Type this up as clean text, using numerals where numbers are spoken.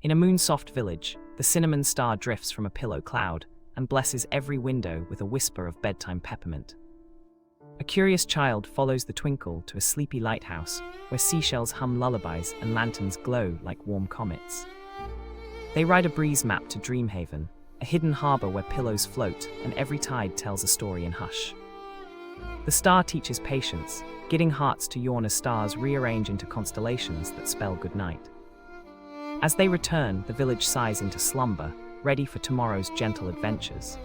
In a moon-soft village, the cinnamon star drifts from a pillow cloud and blesses every window with a whisper of bedtime peppermint. A curious child follows the twinkle to a sleepy lighthouse where seashells hum lullabies and lanterns glow like warm comets. They ride a breeze map to Dreamhaven, a hidden harbor where pillows float and every tide tells a story in hush. The star teaches patience, getting hearts to yawn as stars rearrange into constellations that spell goodnight. As they return, the village sighs into slumber, ready for tomorrow's gentle adventures.